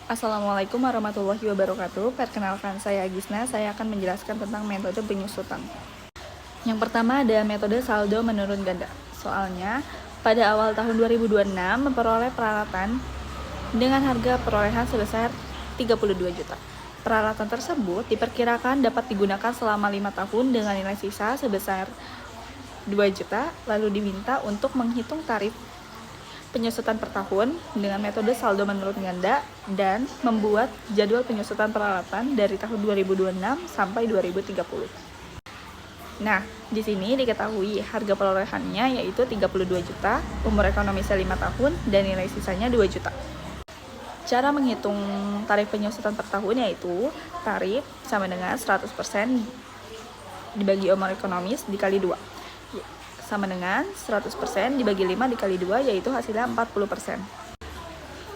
Assalamualaikum warahmatullahi wabarakatuh. Perkenalkan, saya Gisna. Saya akan menjelaskan tentang metode penyusutan. Yang pertama ada metode saldo menurun ganda. Soalnya, pada awal tahun 2026 memperoleh peralatan dengan harga perolehan sebesar 32 juta. Peralatan tersebut diperkirakan dapat digunakan selama 5 tahun dengan nilai sisa sebesar 2 juta, lalu diminta untuk menghitung tarif penyusutan per tahun dengan metode saldo menurun ganda dan membuat jadwal penyusutan peralatan dari tahun 2026 sampai 2030. Nah, di sini diketahui harga perolehannya yaitu 32 juta, umur ekonomisnya 5 tahun, dan nilai sisanya 2 juta. Cara menghitung tarif penyusutan per tahun yaitu tarif sama dengan 100% dibagi umur ekonomis dikali 2. Sama dengan 100% dibagi 5 dikali 2, yaitu hasilnya 40%.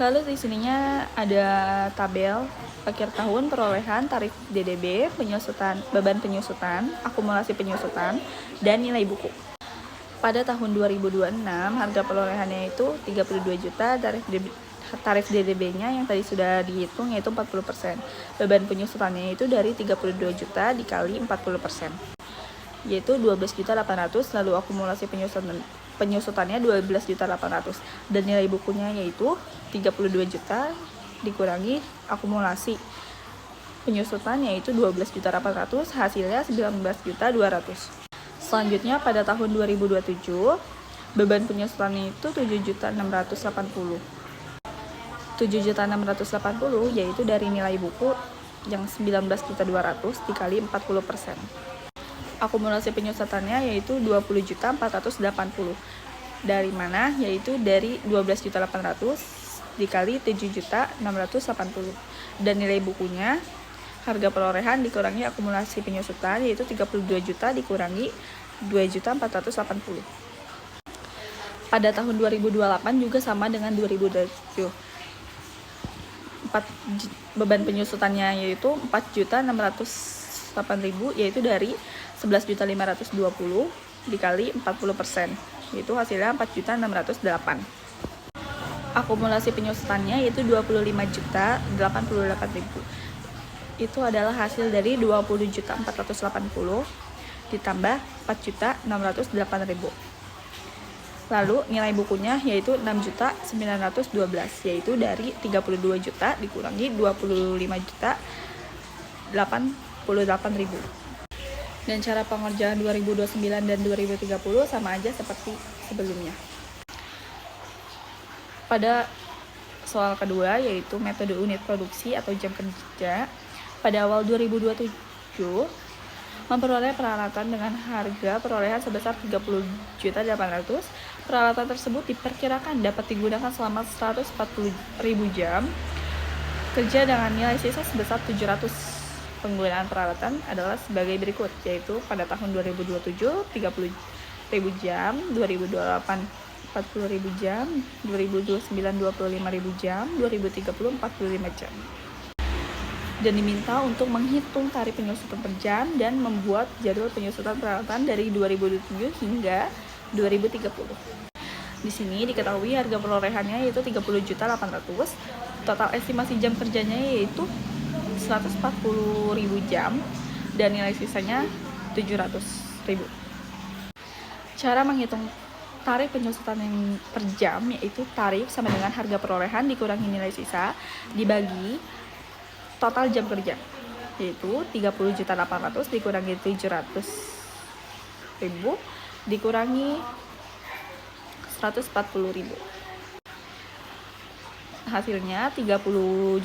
Lalu di sininya ada tabel akhir tahun perolehan tarif DDB, penyusutan, beban penyusutan, akumulasi penyusutan, dan nilai buku. Pada tahun 2026 harga perolehannya itu 32 juta, tarif DDB-nya yang tadi sudah dihitung yaitu 40%. Beban penyusutannya itu dari 32 juta dikali 40%. Yaitu 12.800.000, lalu akumulasi penyusutannya 12.800.000, dan nilai bukunya yaitu 32 juta dikurangi akumulasi penyusutan yaitu 12.800.000, hasilnya 19.200.000. Selanjutnya pada tahun 2027 beban penyusutannya itu 7.680.000. 7.680.000 yaitu dari nilai buku yang 19.200.000 dikali 40%. Akumulasi penyusutannya yaitu 20.480.000. Dari mana? Yaitu dari 12.800.000 dikali 7.680.000. Dan nilai bukunya harga perolehan dikurangi akumulasi penyusutan yaitu 32 juta dikurangi 2.480.000. Pada tahun 2028 juga sama dengan 2027. Beban penyusutannya yaitu 4.608.000 yaitu dari 11.520.000 dikali 40%, yaitu hasilnya 4.608. Akumulasi penyusutannya yaitu 25.088.000. Itu adalah hasil dari 20.480 ditambah 4.608.000. Lalu nilai bukunya yaitu 6.912, yaitu dari 32 juta dikurangi 25.088.000. Dan cara pengerjaan 2029 dan 2030 sama aja seperti sebelumnya. Pada soal kedua yaitu metode unit produksi atau jam kerja, pada awal 2027 memperoleh peralatan dengan harga perolehan sebesar 30.800.000. Peralatan tersebut diperkirakan dapat digunakan selama 140.000 jam kerja dengan nilai sisa sebesar 700. Penggunaan peralatan adalah sebagai berikut, yaitu pada tahun 2027 30.000 jam, 2028 40.000 jam, 2029 25.000 jam, 2030 45 jam. Dan diminta untuk menghitung tarif penyusutan per jam dan membuat jadwal penyusutan peralatan dari 2027 hingga 2030. Di sini diketahui harga perolehannya yaitu 30.800.000, total estimasi jam kerjanya yaitu 140.000 jam, dan nilai sisanya 700.000. Cara menghitung tarif penyusutan yang per jam yaitu tarif sama dengan harga perolehan dikurangi nilai sisa dibagi total jam kerja, yaitu 30.800.000 dikurangi 700.000 dikurangi 140.000. Hasilnya 30.100.000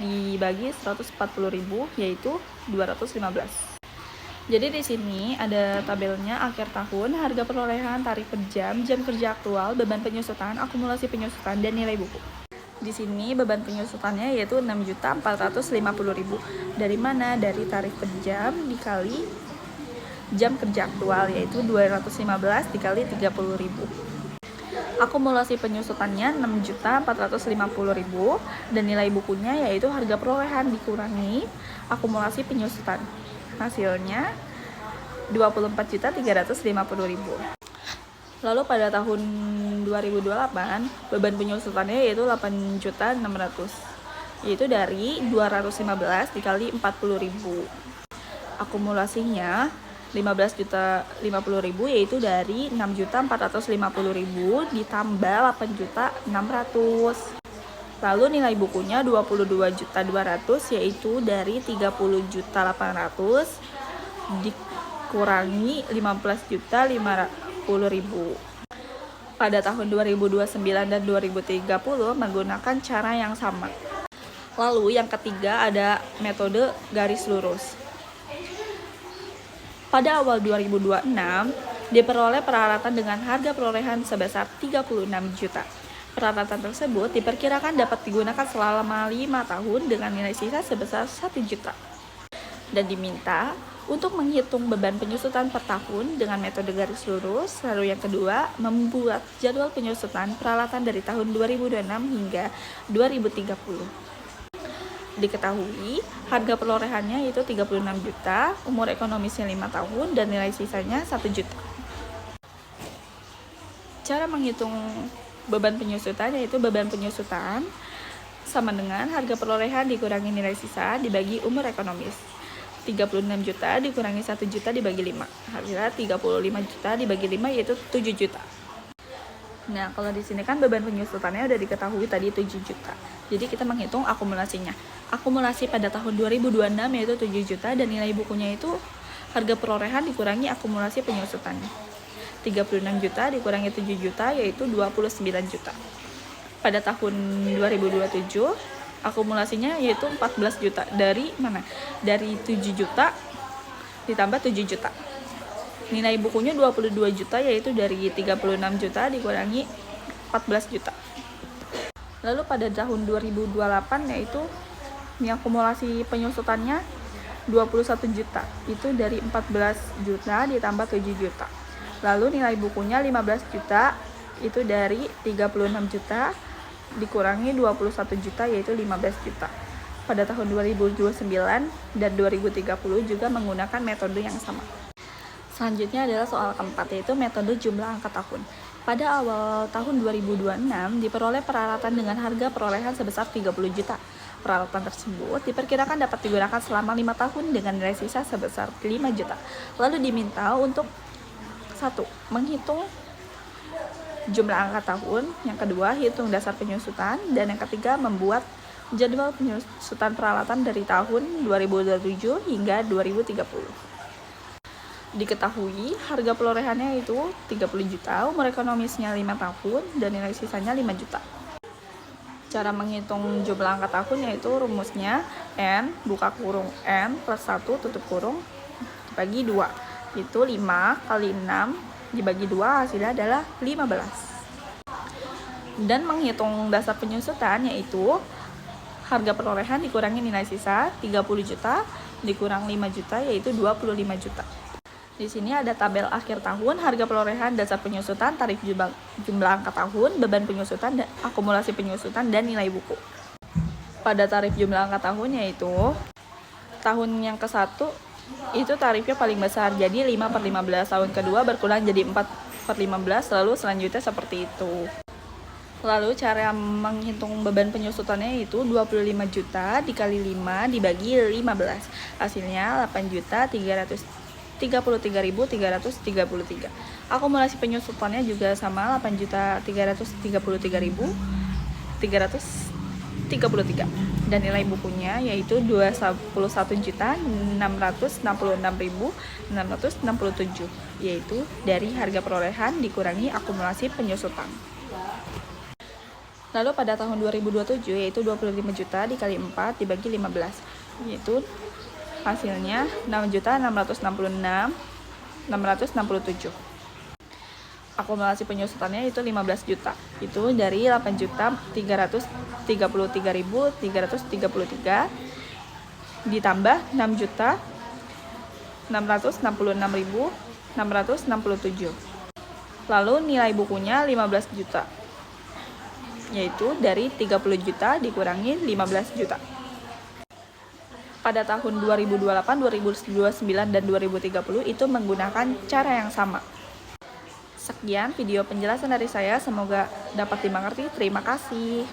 dibagi 140.000 yaitu 215. Jadi di sini ada tabelnya akhir tahun, harga perolehan, tarif per jam, jam kerja aktual, beban penyusutan, akumulasi penyusutan, dan nilai buku. Di sini beban penyusutannya yaitu 6.450.000. Dari mana? Dari tarif per jam dikali jam kerja aktual yaitu 215 dikali 30.000. Akumulasi penyusutannya 6.450.000 dan nilai bukunya yaitu harga perolehan dikurangi akumulasi penyusutan. Hasilnya 24.350.000. Lalu pada tahun 2028, beban penyusutannya yaitu 8.600.000, yaitu dari 215 dikali 40.000. Akumulasinya 15.050.000 yaitu dari 6.450.000 ditambah 8.600.000. Lalu nilai bukunya 22.200.000 yaitu dari 30.800.000 dikurangi 15.050.000. Pada tahun 2029 dan 2030 menggunakan cara yang sama. Lalu yang ketiga ada metode garis lurus. Pada awal 2026 diperoleh peralatan dengan harga perolehan sebesar 36 juta. Peralatan tersebut diperkirakan dapat digunakan selama 5 tahun dengan nilai sisa sebesar 1 juta. Dan diminta untuk menghitung beban penyusutan per tahun dengan metode garis lurus. Lalu yang kedua, membuat jadwal penyusutan peralatan dari tahun 2026 hingga 2030. Diketahui harga perolehannya itu 36 juta, umur ekonomisnya 5 tahun, dan nilai sisanya 1 juta. Cara menghitung beban penyusutan yaitu beban penyusutan sama dengan harga perolehan dikurangi nilai sisa dibagi umur ekonomis. 36 juta dikurangi 1 juta dibagi 5. Hasilnya 35 juta dibagi 5 yaitu 7 juta. Nah, kalau di sini kan beban penyusutannya udah diketahui tadi 7 juta. Jadi kita menghitung akumulasinya. Akumulasi pada tahun 2026 yaitu 7 juta dan nilai bukunya itu harga perolehan dikurangi akumulasi penyusutannya. 36 juta dikurangi 7 juta yaitu 29 juta. Pada tahun 2027 akumulasinya yaitu 14 juta. Dari mana? Dari 7 juta ditambah 7 juta. Nilai bukunya 22 juta yaitu dari 36 juta dikurangi 14 juta. Lalu pada tahun 2028 yaitu akumulasi penyusutannya 21 juta. Itu dari 14 juta ditambah 7 juta. Lalu nilai bukunya 15 juta itu dari 36 juta dikurangi 21 juta yaitu 15 juta. Pada tahun 2029 dan 2030 juga menggunakan metode yang sama. Selanjutnya adalah soal keempat yaitu metode jumlah angka tahun. Pada awal tahun 2026 diperoleh peralatan dengan harga perolehan sebesar 30 juta. Peralatan tersebut diperkirakan dapat digunakan selama 5 tahun dengan nilai sisa sebesar 5 juta. Lalu diminta untuk 1. Menghitung jumlah angka tahun, yang kedua hitung dasar penyusutan, dan yang ketiga membuat jadwal penyusutan peralatan dari tahun 2027 hingga 2030. Diketahui harga perolehannya itu 30 juta, umur ekonomisnya 5 tahun, dan nilai sisanya 5 juta. Cara menghitung jumlah angka tahun yaitu rumusnya N buka kurung N plus 1 tutup kurung dibagi 2. Itu 5 kali 6 dibagi 2 hasilnya adalah 15. Dan menghitung dasar penyusutan yaitu harga perolehan dikurangi nilai sisa 30 juta dikurang 5 juta yaitu 25 juta. Di sini ada tabel akhir tahun, harga perolehan, dasar penyusutan, tarif jumlah angka tahun, beban penyusutan, dan akumulasi penyusutan, dan nilai buku. Pada tarif jumlah angka tahun yaitu tahun yang ke-1 itu tarifnya paling besar, jadi 5/15. Tahun kedua berkurang jadi 4/15, lalu selanjutnya seperti itu. Lalu cara menghitung beban penyusutannya itu 25 juta dikali 5 dibagi 15. Hasilnya 8.333.333. Akumulasi penyusutannya juga sama 8.333.333. Dan nilai bukunya yaitu 21.666.667 yaitu dari harga perolehan dikurangi akumulasi penyusutan. Lalu pada tahun 2027 yaitu 25 juta dikali 4 dibagi 15 yaitu hasilnya 6.666.667. Akumulasi penyusutannya itu 15 juta. Itu dari 8.333.333 ditambah 6.666.667. Lalu nilai bukunya 15 juta. Yaitu dari 30 juta dikurangi 15 juta. Pada tahun 2028, 2029, dan 2030 itu menggunakan cara yang sama. Sekian video penjelasan dari saya, semoga dapat dimengerti. Terima kasih.